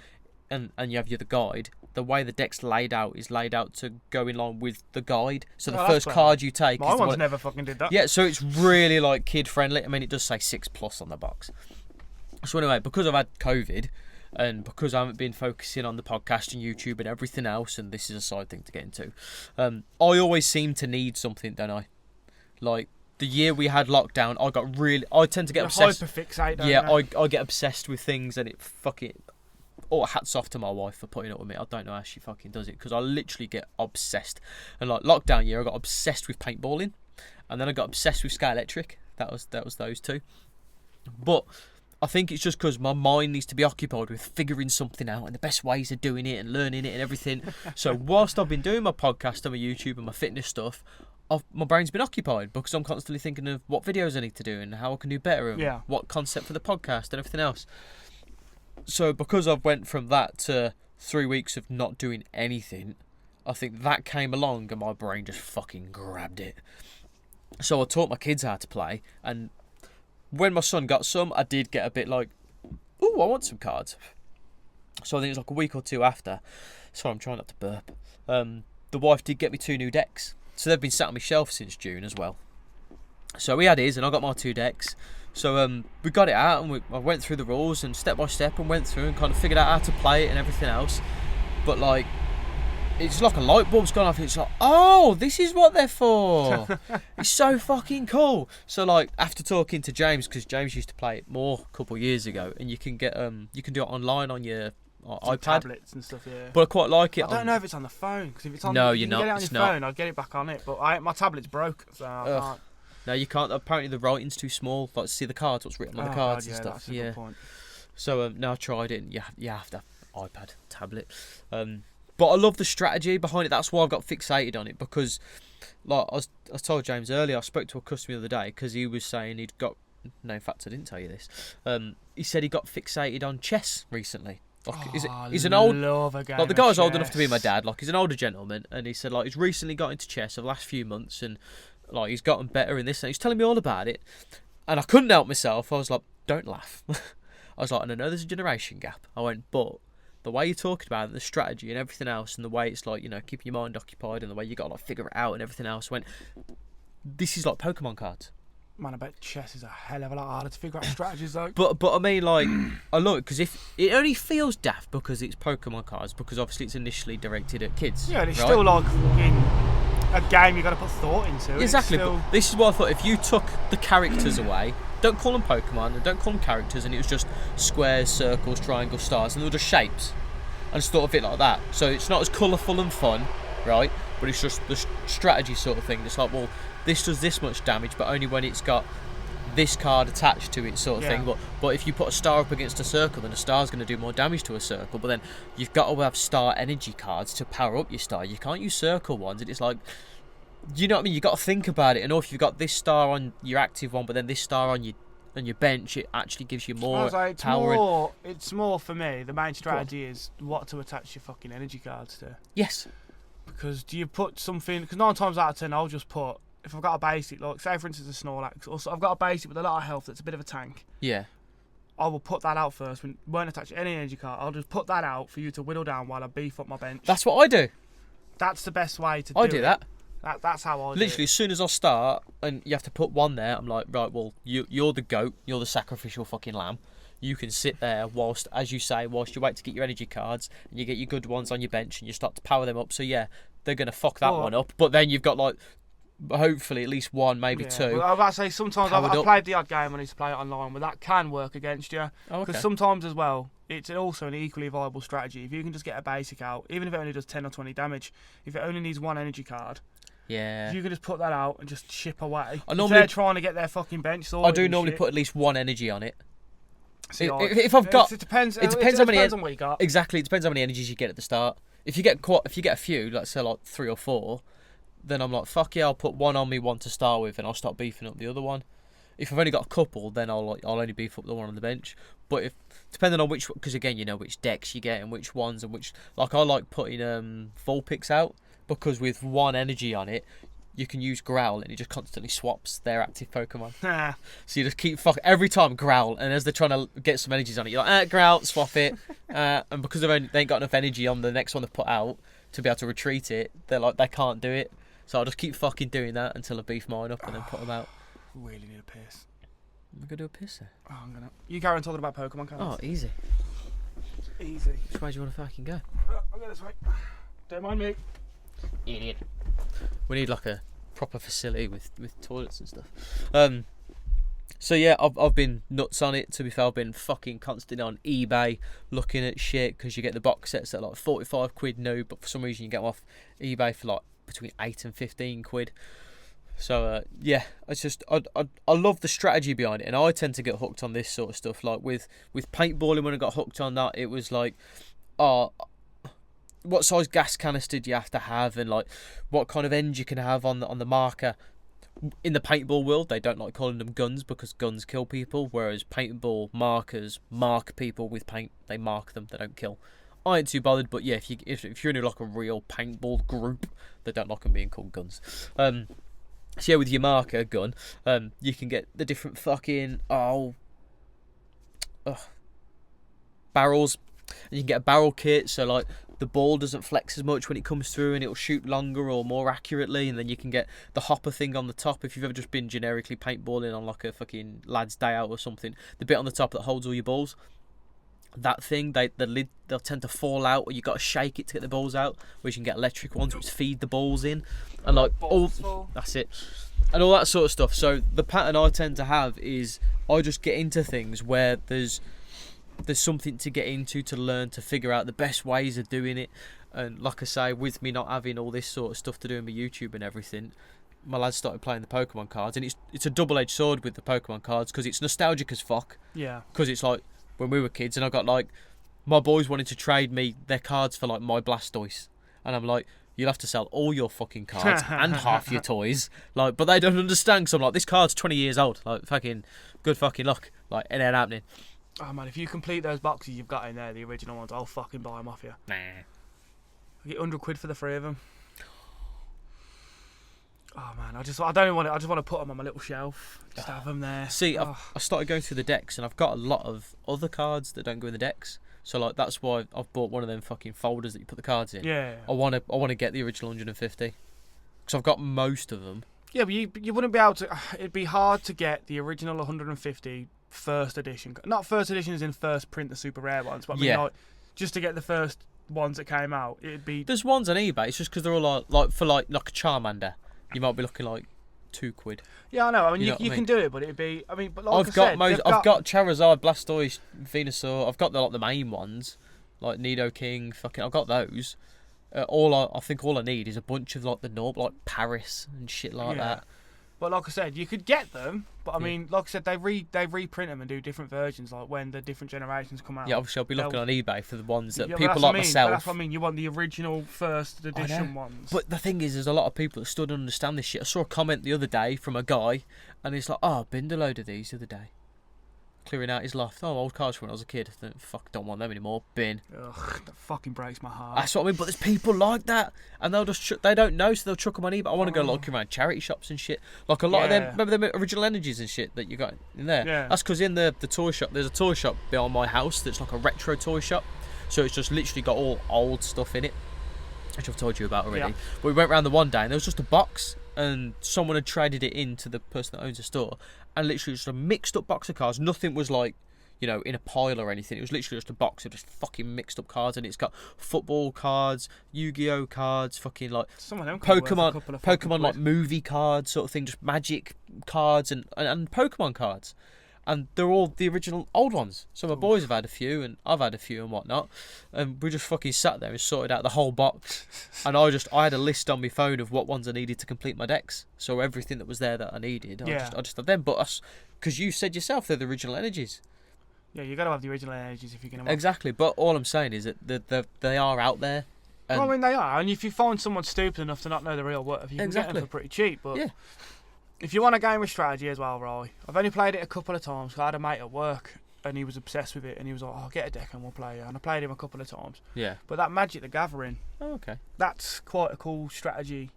and you have the guide, the way the deck's laid out is laid out to go in line with the guide, so the Oh, that's first clever. card you take My is the one's one. never fucking did that. Yeah, so it's really like kid friendly. I mean, it does say 6+ on the box. So anyway, because I've had COVID and because I haven't been focusing on the podcast and YouTube and everything else, and this is a side thing to get into, I always seem to need something, don't I? Like the year we had lockdown, I tend to get obsessed. Hyperfixate. Yeah, I get obsessed with things, and it fucking. Oh, hats off to my wife for putting up with me. I don't know how she fucking does it, because I literally get obsessed. And like lockdown year, I got obsessed with paintballing, and then I got obsessed with Sky Electric. That was those two. But I think it's just because my mind needs to be occupied with figuring something out and the best ways of doing it and learning it and everything. So whilst I've been doing my podcast and my YouTube and my fitness stuff, my brain's been occupied because I'm constantly thinking of what videos I need to do and how I can do better and what concept for the podcast and everything else. So because I've went from that to 3 weeks of not doing anything, I think that came along and my brain just fucking grabbed it. So I taught my kids how to play, and when my son got some, I did get a bit like, ooh, I want some cards. So I think it was like a week or two after. Sorry, I'm trying not to burp. The wife did get me 2 new decks. So they've been sat on my shelf since June as well. So he had his and I got my 2 decks. So we got it out and I went through the rules and step by step and went through and kind of figured out how to play it and everything else. But like, it's like a light bulb's gone off. It's like, oh, this is what they're for. It's so fucking cool. So like, after talking to James, because James used to play it more a couple of years ago, and you can get you can do it online on your iPad, tablets and stuff. Yeah. but I quite like it. I don't know if it's on the phone, because if it's on, No, you you're can not. get it on It's your not. phone. I'd get it back on it, but my tablet's broke, so I can't. No, you can't. Apparently, the writing's too small. Like, see the cards, what's written on the cards and stuff. That's a good point. So no, I tried it, and you have to have iPad, tablet. But I love the strategy behind it. That's why I got fixated on it, because, like I told James earlier, I spoke to a customer the other day because he was saying he'd got. No, in fact, I didn't tell you this. He said he got fixated on chess recently. Like, he's an old. Like, the guy's old enough to be my dad. Like, he's an older gentleman, and he said like he's recently got into chess over the last few months, and like he's gotten better in this, and he's telling me all about it, and I couldn't help myself. I was like, don't laugh. I was like, and I know there's a generation gap. I went, but the way you're talking about it, the strategy and everything else, and the way it's like, you know, keeping your mind occupied, and the way you got to like figure it out and everything else, I went, this is like Pokemon cards. Man, I bet chess is a hell of a lot harder to figure out strategies though. But I mean, like, I love it because if it only feels daft because it's Pokemon cards, because obviously it's initially directed at kids. Yeah, and it's right? still like in a game you got to put thought into. Exactly. Still... But this is what I thought. If you took the characters away, don't call them Pokemon, and don't call them characters, and it was just squares, circles, triangles, stars, and they were just shapes, and sort of it like that. So it's not as colourful and fun, right? But it's just the strategy sort of thing. It's like, well, this does this much damage, but only when it's got this card attached to it, sort of thing. But if you put a star up against a circle, then a star's going to do more damage to a circle. But then you've got to have star energy cards to power up your star. You can't use circle ones. And it's like, you know what I mean? You got to think about it. And if you've got this star on your active one, but then this star on your bench, it actually gives you more power. It's more for me. The main strategy is what to attach your fucking energy cards to. Yes. Because do you put something? Because 9 times out of 10, I'll just put, if I've got a basic, like say for instance a Snorlax, or I've got a basic with a lot of health that's a bit of a tank. Yeah. I will put that out first. Won't attach any energy card. I'll just put that out for you to whittle down while I beef up my bench. That's what I do. That's the best way to do it. I do that. That's how I do it. Literally, as soon as I start, and you have to put one there, I'm like, right, well, you're the goat, you're the sacrificial fucking lamb. You can sit there whilst, as you say, whilst you wait to get your energy cards, and you get your good ones on your bench, and you start to power them up. So yeah, they're gonna fuck that one up. But then you've got like, hopefully at least one, maybe two. Well, I was about to say sometimes I've played the odd game I need to play it online, but that can work against you. Because sometimes as well, it's also an equally viable strategy. If you can just get a basic out, even if it only does 10 or 20 damage, if it only needs one energy card. Yeah. If you can just put that out and just chip away. If they're trying to get their fucking bench sorted. I do normally put at least one energy on it. See, if I've got, it depends. It depends how many. On what you got. Exactly, it depends how many energies you get at the start. If you get a few, let's say like 3 or 4, then I'm like, fuck yeah, I'll put one on me, one to start with, and I'll start beefing up the other one. If I've only got a couple, then I'll only beef up the one on the bench. But depending on which, because again, you know which decks you get and which ones and which. Like I like putting Vulpix out because with one energy on it, you can use Growl and it just constantly swaps their active Pokemon. So you just keep every time Growl, and as they're trying to get some energies on it, you're like, Growl, swap it. And because they ain't got enough energy on the next one they've put out to be able to retreat it, they're like, they can't do it. So I'll just keep fucking doing that until I beef mine up and then put them out. Really need a piss. I'm gonna do a piss there. Oh, I'm gonna. You carry on talking about Pokemon cards. Oh, easy. Easy. Which way do you want to fucking go? I'll go this way. Don't mind me. Idiot. We need like a proper facility with toilets and stuff. So yeah, I've been nuts on it. To be fair, I've been fucking constantly on eBay looking at shit because you get the box sets at like 45 quid new, but for some reason you get them off eBay for like between 8 and 15 quid. So yeah, it's just I love the strategy behind it, and I tend to get hooked on this sort of stuff. Like with paintballing, when I got hooked on that, it was like, what size gas canister do you have to have, and like what kind of end you can have on the marker. In the paintball world, they don't like calling them guns because guns kill people, whereas paintball markers mark people with paint. They mark them, they don't kill. I ain't too bothered, but yeah, if you're in like a real paintball group, they don't like them being called guns. So yeah, with your marker gun, you can get the different fucking barrels. And you can get a barrel kit, so like the ball doesn't flex as much when it comes through, and it'll shoot longer or more accurately. And then you can get the hopper thing on the top if you've ever just been generically paintballing on like a fucking lad's day out or something. The bit on the top that holds all your balls. That thing, the lid, they'll tend to fall out, or you got to shake it to get the balls out. Whereas you can get electric ones which feed the balls in, and like that's it, and all that sort of stuff. So the pattern I tend to have is I just get into things where there's something to get into, to learn, to figure out the best ways of doing it. And like I say, with me not having all this sort of stuff to do in my YouTube and everything, my lads started playing the Pokemon cards, and it's a double-edged sword with the Pokemon cards because it's nostalgic as fuck. Yeah. Because it's like when we were kids, and I got like my boys wanted to trade me their cards for like my Blastoise, and I'm like, you'll have to sell all your fucking cards and half your toys, like, but they don't understand. Because I'm like, this card's 20 years old, like fucking good fucking luck, like it ain't happening. Oh man, if you complete those boxes you've got in there, the original ones, I'll fucking buy them off you. Nah. I get 100 quid for the 3 of them. Oh man, I just want to put them on my little shelf, just have them there. See, I started going through the decks, and I've got a lot of other cards that don't go in the decks. So like that's why I've bought one of them fucking folders that you put the cards in. Yeah. I want to get the original 150 because I've got most of them. Yeah, but you wouldn't be able to. It'd be hard to get the original 150 first edition. Not first edition as in first print, the super rare ones, but I mean like just to get the first ones that came out, it'd be. There's ones on eBay. It's just because they're all like for like a Charmander. You might be looking like 2 quid. Yeah, I know. I mean, you can do it, but it'd be. I mean, but like I've got Charizard, Blastoise, Venusaur. I've got the main ones, like Nidoking. Fucking, I've got those. I think all I need is a bunch of like the normal, like Paris and shit like that. But like I said, you could get them. But I mean, like I said, they reprint them and do different versions, like when the different generations come out. Yeah, obviously I'll be looking on eBay for the ones that but people that's like what I mean. myself. But that's what I mean. You want the original first edition ones. But the thing is, there's a lot of people that still don't understand this shit. I saw a comment the other day from a guy, and he's like, "Oh, I binned a load of these the other day, clearing out his loft. Oh, old cards from when I was a kid. I fuck, don't want them anymore. Bin." Ugh, that fucking breaks my heart. That's what I mean. But there's people like that, and they'll just they don't know, so they'll chuck them on eBay. I want to go looking around charity shops and shit. Like a lot of them. Remember them original energies and shit that you got in there? Yeah. That's because in the toy shop, there's a toy shop behind my house that's like a retro toy shop. So it's just literally got all old stuff in it, which I've told you about already. Yeah. But we went around the one day and there was just a box, and someone had traded it in to the person that owns the store, and literally just a mixed up box of cards. Nothing was like, you know, in a pile or anything. It was literally just a box of just fucking mixed up cards, and it's got football cards, Yu-Gi-Oh cards, fucking like Pokemon like movie cards sort of thing, just Magic cards and Pokemon cards. And they're all the original old ones. So my boys have had a few, and I've had a few and whatnot. And we just fucking sat there and sorted out the whole box. And I had a list on my phone of what ones I needed to complete my decks. So everything that was there that I needed, I just had them. But because you said yourself, they're the original energies. Yeah, you got to have the original energies if you're going to. Exactly. But all I'm saying is that they are out there. Well, I mean, they are. And if you find someone stupid enough to not know the real worth, you can get them for pretty cheap. But yeah. If you want a game with strategy as well, Roy, I've only played it a couple of times. I had a mate at work and he was obsessed with it, and he was like, "Oh, get a deck and we'll play it." And I played him a couple of times. Yeah. But that Magic the Gathering, that's quite a cool strategy.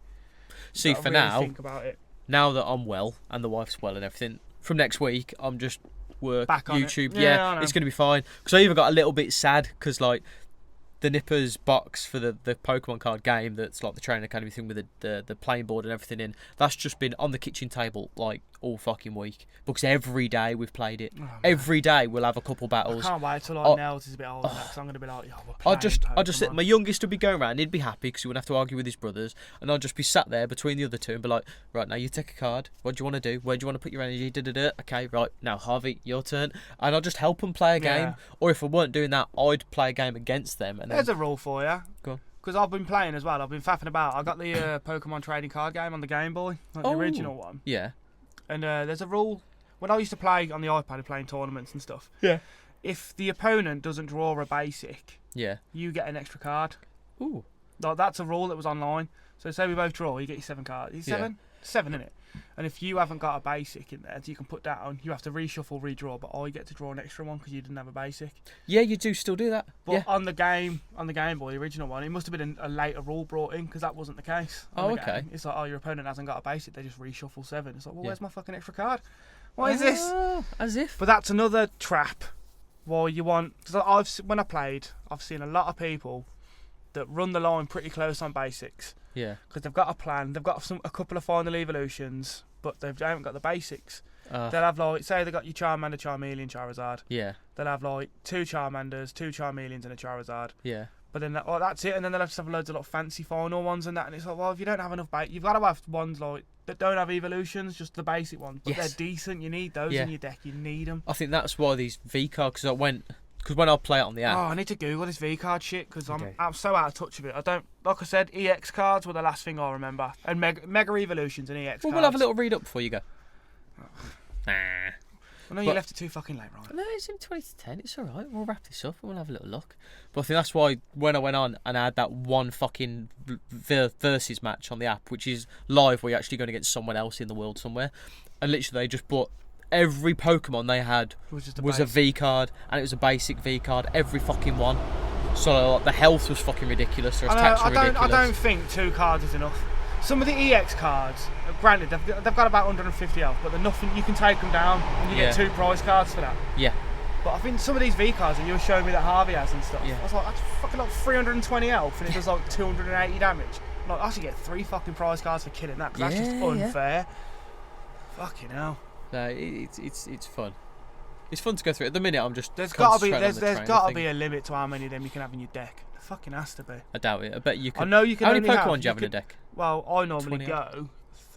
See, for now, think about it. Now that I'm well and the wife's well and everything, from next week I'm just back on YouTube. Yeah, it's going to be fine. Because I even got a little bit sad because like the Nippers box for the Pokemon card game, that's like the Training Academy thing with the playing board and everything in, that's just been on the kitchen table like all fucking week, because every day we've played it. Every day we'll have a couple battles. I can't wait till like Nels is a bit older, because I'm going to be like, we're playing I just sit, my youngest would be going around, he'd be happy because he wouldn't have to argue with his brothers, and I'd just be sat there between the other two and be like, right, now you take a card, what do you want to do, where do you want to put your energy, okay, right, now Harvey, your turn, and I'll just help them play a game. Or if I weren't doing that, I'd play a game against them. And there's a rule for you. Go on. Because I've been playing as well, I've been faffing about. I got the Pokemon trading card game on the Game Boy, like the original one. Yeah. And there's a rule. When I used to play on the iPad, playing tournaments and stuff. Yeah. If the opponent doesn't draw a basic, you get an extra card. Ooh. Like, that's a rule that was online. So say we both draw, you get your 7 cards. Is it 7? 7, innit? And if you haven't got a basic in there that you can put down, you have to reshuffle, redraw. But I get to draw an extra one because you didn't have a basic. Yeah, you do still do that. But on the Game Boy, the original one, it must have been a later rule brought in, because that wasn't the case. Okay. It's like, your opponent hasn't got a basic, they just reshuffle 7. It's like, well, where's my fucking extra card? What is this? As if. But that's another trap. Well, you want... Cause when I played, I've seen a lot of people that run the line pretty close on basics. Yeah. Because they've got a plan, they've got a couple of final evolutions, but they haven't got the basics. They'll have, like, say they got your Charmander, Charmeleon, Charizard. Yeah. They'll have, like, 2 Charmanders, 2 Charmeleons and a Charizard. Yeah. But then that's it, and then they'll have to have loads of fancy final ones and that, and it's like, well, if you don't have enough you've got to have ones like that don't have evolutions, just the basic ones, but they're decent. You need those in your deck. You need them. I think that's why these V cards, because when I play it on the app. Oh, I need to Google this V card shit, because I'm so out of touch with it. I don't, like I said, EX cards were the last thing I remember, and Mega Evolutions and EX cards. We'll have a little read up before you go. Nah. I know you left it too fucking late, right? No, it's in 20 to 10. It's all right. We'll wrap this up and we'll have a little look. But I think that's why when I went on and I had that one fucking versus match on the app, which is live, where you're actually going against someone else in the world somewhere, and literally they just bought every Pokemon they had was a V card, and it was a basic V card, every fucking one. So like, the health was fucking ridiculous. I don't think 2 cards is enough. Some of the EX cards, granted, they've got about 150 health, but they're nothing. You can take them down, and you get 2 prize cards for that. Yeah. But I think some of these V cards, and you were showing me that Harvey has and stuff. I was like, that's fucking like 320 health, and it does like 280 damage. Like, I should get 3 fucking prize cards for killing that, because that's just unfair. Fucking hell. No, it's fun. It's fun to go through. At the minute, I'm just there's got to be a limit to how many of them you can have in your deck. There fucking has to be. I doubt it. I bet you can. I know you can. How many Pokemon do you have in a deck? Well, I normally go.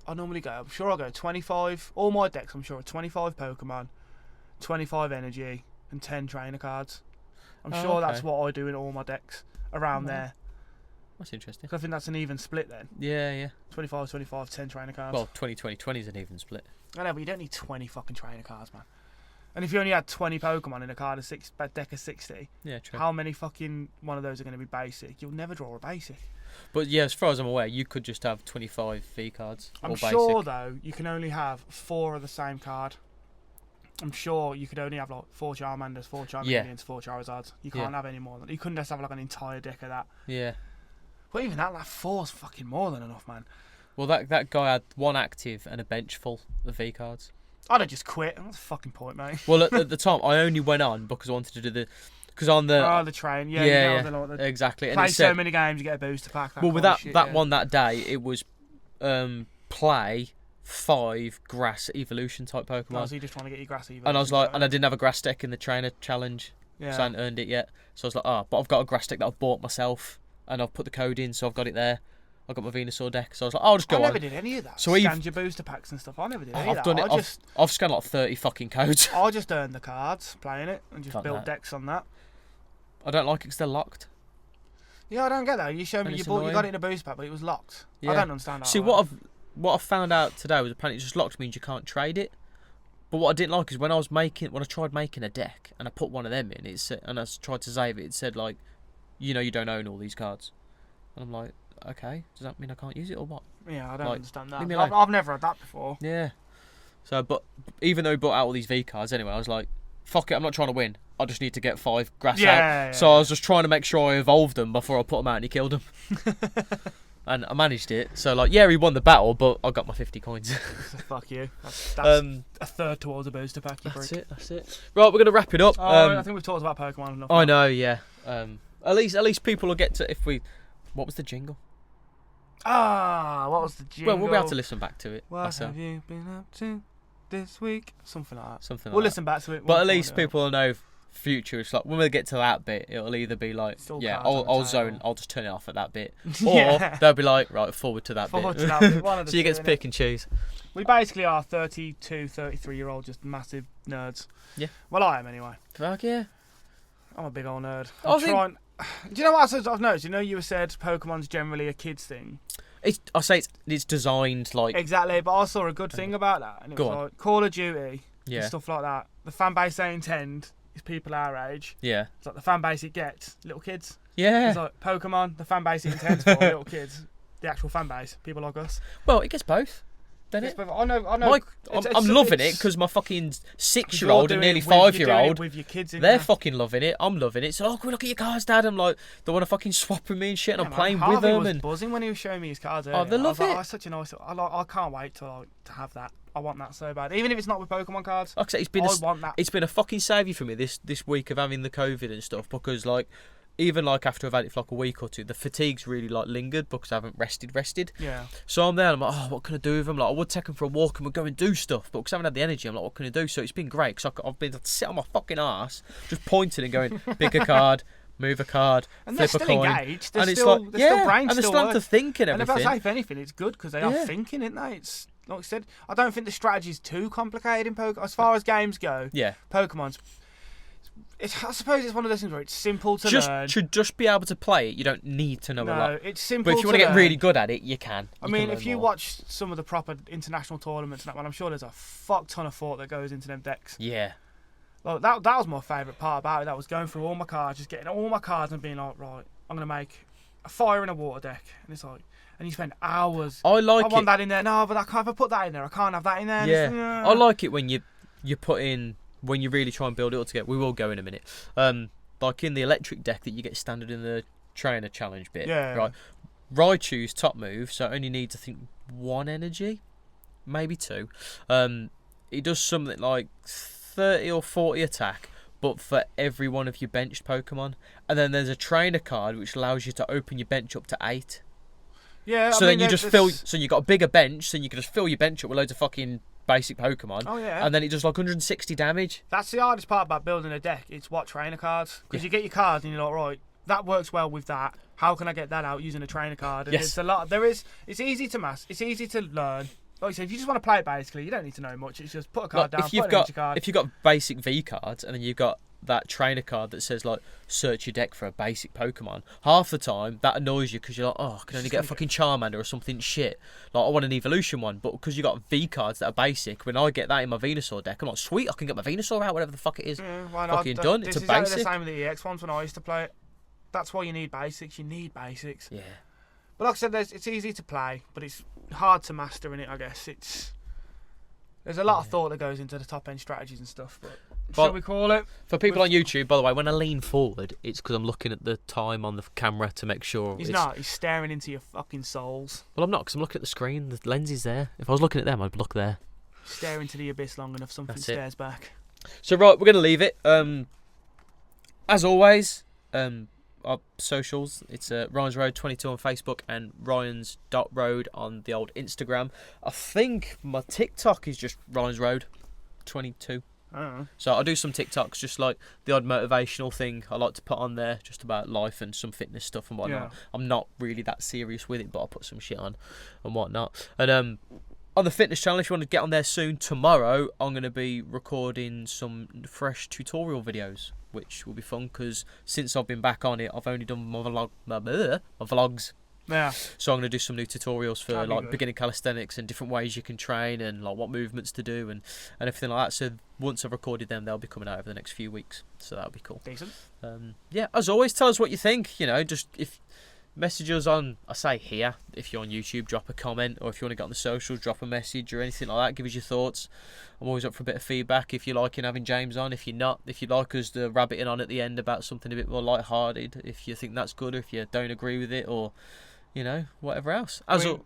I'm sure I go 25. All my decks, I'm sure, are 25 Pokemon, 25 energy, and 10 trainer cards. I'm sure that's what I do in all my decks around there. That's interesting. I think that's an even split then. Yeah. 25, 10 trainer cards. Well, 20 is an even split. I know, but you don't need 20 fucking trainer cards, man. And if you only had 20 Pokemon in a deck of 60, Yeah, true. how many fucking one of those are going to be basic? You'll never draw a basic. But yeah, as far as I'm aware, you could just have 25 V cards. I'm or basic. sure, though, you can only have 4 of the same card. I'm sure you could only have like 4 Charmanders, 4 Charmeleons, 4 Charizards. You can't have any more than that. You couldn't just have like an entire deck of that. Yeah. But even that, 4's fucking more than enough, man. Well, that guy had 1 active and a bench full of V cards. I'd have just quit. That's the fucking point, mate. Well, at the time, I only went on because I wanted to do the... Because on the... the train. Yeah. Exactly. And play it said, so many games, you get a booster pack. Well, with that one that day, it was play 5 grass evolution type Pokemon. Oh, so you're just trying to get your grass evolution. And I was like, and I didn't have a grass deck in the trainer challenge. Yeah. So I hadn't earned it yet. So I was like, but I've got a grass deck that I've bought myself. And I've put the code in, so I've got it there. I've got my Venusaur deck. So I was like, I'll just go on. I never did any of that. So Scanned your booster packs and stuff. I never did any of that. I've done it. I've scanned like 30 fucking codes. I just earned the cards playing it and just built decks on that. I don't like it because they're locked. Yeah, I don't get that. You showed me you got it in a booster pack, but it was locked. Yeah. I don't understand that. See, what I've found out today was apparently just locked means you can't trade it. But what I didn't like is when I tried making a deck and I put one of them in, and I tried to save it, it said like, you don't own all these cards. And I'm like, okay, does that mean I can't use it or what? Yeah, I don't understand that. Leave me I've never had that before. Yeah. So, but even though we bought out all these V cards anyway, I was like, fuck it, I'm not trying to win. I just need to get 5 grass out. Yeah. So I was just trying to make sure I evolved them before I put them out and he killed them. And I managed it. So, like, yeah, he won the battle, but I got my 50 coins. Fuck you. That's a third towards a booster pack. That's it. Right, we're going to wrap it up. I think we've talked about Pokemon enough. I know, yeah. At least people will get to, what was the jingle? What was the jingle? Well, we'll be able to listen back to it. What have you been up to this week? Something like that. We'll listen back to it. But at least people will know future. It's like when we get to that bit, it'll either be like, I'll zone, I'll just turn it off at that bit. Or they'll be like, right, forward to that bit. One of the so you get to two, pick and choose. We basically are 32, 33-year-old just massive nerds. Yeah. Well, I am anyway. Fuck yeah. I'm a big old nerd. Do you know what I've noticed? You said Pokemon's generally a kid's thing. I'll say it's designed like... Exactly, but I saw a good thing about that. And it was like Call of Duty and stuff like that. The fan base they intend is people our age. Yeah. It's like the fan base it gets, little kids. Yeah. It's like Pokemon, the fan base it intends for little kids. The actual fan base, people like us. Well, it gets both. Doesn't it? I know. I'm loving it because my fucking 6-year-old and nearly 5-year-old, with your kids they're fucking loving it. I'm loving it. So, can we look at your cars, Dad? I'm like, they want to fucking swap with me and shit, and I'm playing with them. Was buzzing when he was showing me his cards earlier. Oh, they love it. Like, such a nice. I can't wait to have that. I want that so bad. Even if it's not with Pokemon cards. Like I say, want that. It's been a fucking saviour for me this week of having the COVID and stuff because like. Even like after I've had it for like a week or two, the fatigue's really like lingered because I haven't rested. Yeah. So I'm there and I'm like, what can I do with them? Like I would take them for a walk and we'd go and do stuff, but because I haven't had the energy, I'm like, what can I do? So it's been great because I've been sit on my fucking arse, just pointing and going, pick a card, move a card, and flip a coin. Engaged. They're still brains and they're starting to think and everything. And if anything, it's good because they are thinking, isn't they? It's like I said, I don't think the strategy's too complicated in Pokemon as far as games go. Yeah. Pokemon's. I suppose it's one of those things where it's simple to learn. Should just be able to play it. You don't need to know a lot. No, it's simple. But if you want to get really good at it, you can. I mean, if you watch some of the proper international tournaments and that one, I'm sure there's a fuck ton of thought that goes into them decks. Yeah. Like that was my favourite part about it. That was going through all my cards, just getting all my cards and being like, right, I'm gonna make a fire and a water deck, and it's like. And you spend hours. I want that in there. No, but if I put that in there, I can't have that in there. Yeah. I like it when you put in. When you really try and build it all together, we will go in a minute. Like in the electric deck that you get standard in the trainer challenge bit. Yeah. Right. Raichu's top move, so it only needs, I think, 1 energy, maybe 2. It does something like 30 or 40 attack, but for every one of your benched Pokemon. And then there's a trainer card which allows you to open your bench up to 8. Yeah. So then you just fill. So you got a bigger bench, so you can just fill your bench up with loads of fucking basic Pokemon. Oh yeah. And then it does like 160 damage. That's the hardest part about building a deck. It's what trainer cards, because you get your cards and you're like, right, that works well with that. How can I get that out using a trainer card? And it's a lot. It's easy to master. It's easy to learn. Like I said, if you just want to play it, basically, you don't need to know much. It's just put a card down. If you've got basic V cards and then you've got that trainer card that says like search your deck for a basic Pokemon, half the time that annoys you because you're like, oh, I can only get a fucking Charmander or something shit. Like I want an evolution one, but because you got V cards that are basic, when I get that in my Venusaur deck, I'm like, sweet, I can get my Venusaur out, whatever the fuck it is. Yeah, why not? Fucking done. It's a basic. Exactly the same with the EX ones when I used to play it. That's why you need basics. You need basics. Yeah. But like I said, it's easy to play, but it's hard to master in it. I guess there's a lot of thought that goes into the top end strategies and stuff. But shall we call it? For people on YouTube, by the way, when I lean forward, it's because I'm looking at the time on the camera to make sure. He's not. He's staring into your fucking souls. Well, I'm not, because I'm looking at the screen. The lens is there. If I was looking at them, I'd look there. Stare into the abyss long enough, something stares back. So right, we're gonna leave it. As always, our socials. It's Ryan's Road 22 on Facebook and Ryan's.road on the old Instagram. I think my TikTok is just Ryan's Road 22. So I do some TikToks, just like the odd motivational thing I like to put on there, just about life and some fitness stuff and whatnot. Yeah. I'm not really that serious with it, but I'll put some shit on and whatnot. And on the fitness channel, if you want to get on there soon, tomorrow I'm going to be recording some fresh tutorial videos, which will be fun because since I've been back on it, I've only done my vlogs. Yeah. So I'm going to do some new tutorials for like beginning calisthenics and different ways you can train and like what movements to do and everything like that. So once I've recorded them, they'll be coming out over the next few weeks. So that'll be cool. Decent. Yeah, as always, tell us what you think. You know, just message us on, I say here, if you're on YouTube, drop a comment, or if you want to get on the socials, drop a message or anything like that. Give us your thoughts. I'm always up for a bit of feedback if you're liking having James on. If you're not, if you like us to rabbiting on at the end about something a bit more light-hearted, if you think that's good, or if you don't agree with it, or you know, whatever else.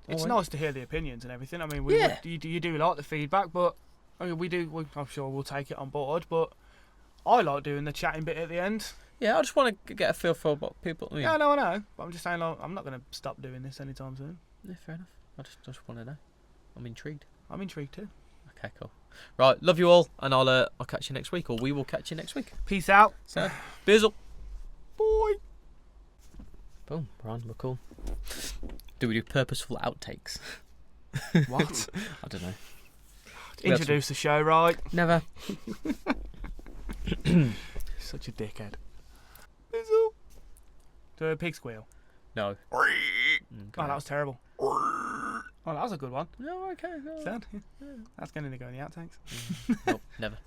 It's nice to hear the opinions and everything. I mean, you do like the feedback, but I mean, I'm sure we'll take it on board. But I like doing the chatting bit at the end. Yeah, I just want to get a feel for what people. I mean, yeah, no, I know. But I'm just saying, like, I'm not going to stop doing this anytime soon. Yeah, fair enough. I just want to know. I'm intrigued. I'm intrigued too. Okay, cool. Right, love you all, and I'll catch you next week, or we will catch you next week. Peace out. So, Bizzle. Bye. Boom, we're on. We're cool. Do we do purposeful outtakes? What? I don't know. Introduce the show, right? Never. Such a dickhead. Bizzle. Do a pig squeal? No. Okay. Oh, that was terrible. Oh, that was a good one. No, okay. Sound? Yeah. That's going to go in the outtakes. Nope, never.